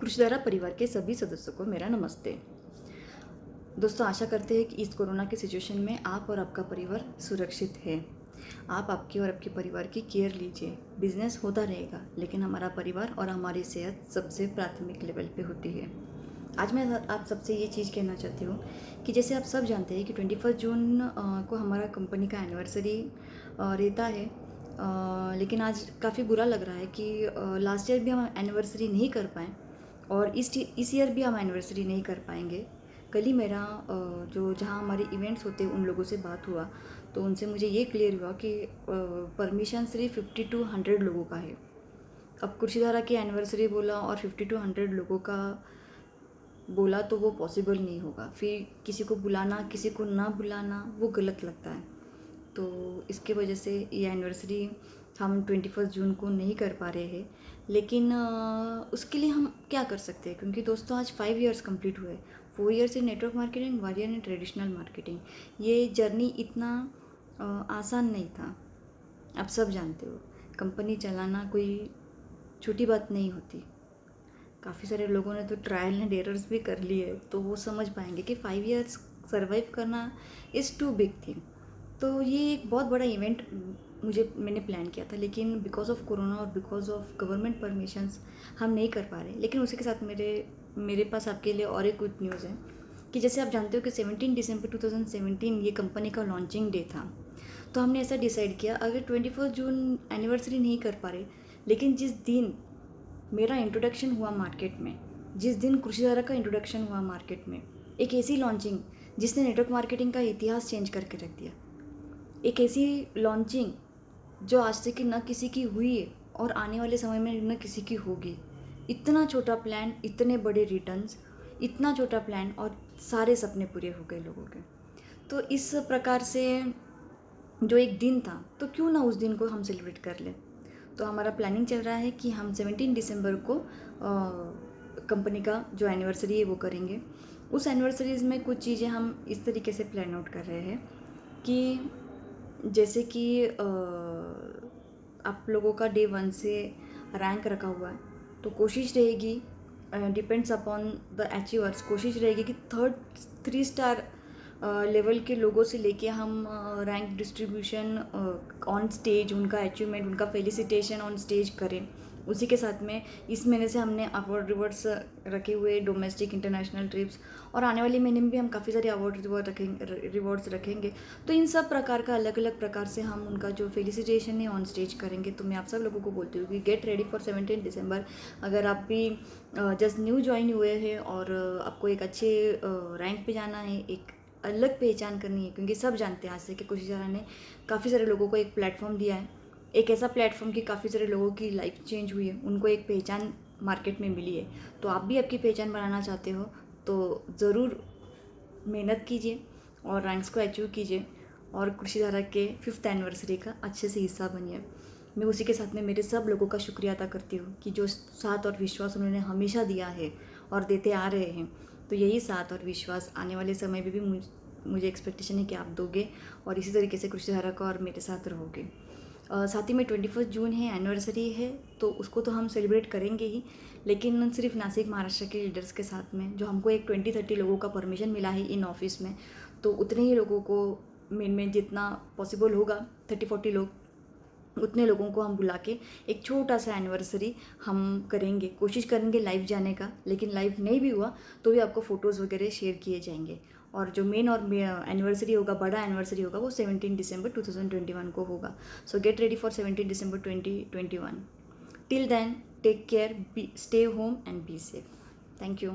कृषिधारा परिवार के सभी सदस्यों को मेरा नमस्ते। दोस्तों, आशा करते हैं कि इस कोरोना की सिचुएशन में आप और आपका परिवार सुरक्षित है। आप आपकी और आपके परिवार की केयर लीजिए। बिजनेस होता रहेगा, लेकिन हमारा परिवार और हमारी सेहत सबसे प्राथमिक लेवल पे होती है। आज मैं आप सबसे ये चीज़ कहना चाहती हूँ कि जैसे आप सब जानते हैं कि 21 जून को हमारा कंपनी का एनिवर्सरी रहता है। लेकिन आज काफ़ी बुरा लग रहा है कि लास्ट ईयर भी हम एनिवर्सरी नहीं कर पाए और इस ईयर भी हम एनिवर्सरी नहीं कर पाएंगे। कल ही मेरा जो जहाँ हमारे इवेंट्स होते हैं उन लोगों से बात हुआ, तो उनसे मुझे ये क्लियर हुआ कि परमिशन सिर्फ 50 to 100 लोगों का है। अब कृषिधारा की एनिवर्सरी बोला और 50 to 100 लोगों का बोला तो वो पॉसिबल नहीं होगा। फिर किसी को बुलाना, किसी को ना बुलाना, वो गलत लगता है। तो इसके वजह से ये एनिवर्सरी हम 21 जून को नहीं कर पा रहे हैं। लेकिन उसके लिए हम क्या कर सकते हैं, क्योंकि दोस्तों आज 5 इयर्स कंप्लीट हुए। 4 years in network marketing, 1 year in traditional marketing. ये जर्नी इतना आसान नहीं था। आप सब जानते हो, कंपनी चलाना कोई छोटी बात नहीं होती। काफ़ी सारे लोगों ने तो ट्रायल एंड एरर्स भी कर लिए, तो वो समझ पाएंगे कि 5 इयर्स सर्वाइव करना इज़ टू बिग थिंग। तो ये एक बहुत बड़ा इवेंट मैंने प्लान किया था, लेकिन बिकॉज ऑफ कोरोना और बिकॉज ऑफ गवर्नमेंट परमिशंस हम नहीं कर पा रहे। लेकिन उसी के साथ मेरे पास आपके लिए और एक गुड न्यूज़ है कि जैसे आप जानते हो कि 17 दिसंबर 2017 ये कंपनी का लॉन्चिंग डे था। तो हमने ऐसा डिसाइड किया, अगर 21 जून एनिवर्सरी नहीं कर पा रहे, लेकिन जिस दिन मेरा इंट्रोडक्शन हुआ मार्केट में, जिस दिन कृषिधारा का इंट्रोडक्शन हुआ मार्केट में, एक ऐसी लॉन्चिंग जिसने नेटवर्क मार्केटिंग का इतिहास चेंज करके रख दिया, एक ऐसी लॉन्चिंग जो आज तक न किसी की हुई है और आने वाले समय में न किसी की होगी। इतना छोटा प्लान, इतने बड़े रिटर्न्स, इतना छोटा प्लान और सारे सपने पूरे हो गए लोगों के। तो इस प्रकार से जो एक दिन था, तो क्यों ना उस दिन को हम सेलिब्रेट कर लें। तो हमारा प्लानिंग चल रहा है कि हम 17 दिसंबर को कंपनी का जो एनिवर्सरी है वो करेंगे। उस एनिवर्सरीज़ में कुछ चीज़ें हम इस तरीके से प्लान आउट कर रहे हैं कि जैसे कि आप लोगों का डे 1 से रैंक रखा हुआ है, तो कोशिश रहेगी, डिपेंड्स अपॉन द अचीवर्स, कोशिश रहेगी कि 3 स्टार लेवल के लोगों से लेके हम रैंक डिस्ट्रीब्यूशन ऑन स्टेज, उनका अचीवमेंट, उनका फेलिसिटेशन ऑन स्टेज करें। उसी के साथ में इस महीने से हमने अवार्ड रिवॉर्ड्स रखे हुए, डोमेस्टिक इंटरनेशनल ट्रिप्स, और आने वाले महीने में भी हम काफ़ी सारे अवार्ड रिवॉर्ड्स रखेंगे। तो इन सब प्रकार का अलग अलग प्रकार से हम उनका जो फेलिसिटेशन है ऑन स्टेज करेंगे। तो मैं आप सब लोगों को बोलती हूँ कि गेट रेडी फॉर 17 दिसंबर। अगर आप भी जस्ट न्यू ज्वाइन हुए हैं और आपको एक अच्छे रैंक पे जाना है, एक अलग पहचान करनी है, क्योंकि सब जानते हैं आज से कि कृषिधारा ने काफ़ी सारे लोगों को एक प्लेटफॉर्म दिया है, एक ऐसा प्लेटफॉर्म कि काफ़ी सारे लोगों की लाइफ चेंज हुई है, उनको एक पहचान मार्केट में मिली है। तो आप भी आपकी पहचान बनाना चाहते हो तो ज़रूर मेहनत कीजिए और रैंक्स को अचीव कीजिए और कृषिधारा के 5th एनिवर्सरी का अच्छे से हिस्सा बनिए। मैं उसी के साथ में मेरे सब लोगों का शुक्रिया अदा करती हूँ कि जो साथ और विश्वास उन्होंने हमेशा दिया है और देते आ रहे हैं। तो यही साथ और विश्वास आने वाले समय में भी मुझे एक्सपेक्टेशन है कि आप दोगे और इसी तरीके से कृषिधारा का और मेरे साथ रहोगे। साथ ही में 21 जून है, एनिवर्सरी है, तो उसको तो हम सेलिब्रेट करेंगे ही, लेकिन सिर्फ नासिक महाराष्ट्र के लीडर्स के साथ में, जो हमको एक 20-30 लोगों का परमिशन मिला है इन ऑफिस में, तो उतने ही लोगों को में जितना पॉसिबल होगा, 30-40 लोग, उतने लोगों को हम बुला के एक छोटा सा एनिवर्सरी हम करेंगे। कोशिश करेंगे लाइव जाने का, लेकिन लाइव नहीं भी हुआ तो भी आपको फ़ोटोज़ वगैरह शेयर किए जाएंगे। और जो मेन और एनिवर्सरी होगा, बड़ा एनिवर्सरी होगा, वो 17 दिसंबर 2021 को होगा। So get ready for 17 December 2021। Till then take care, stay home and be safe. Thank you.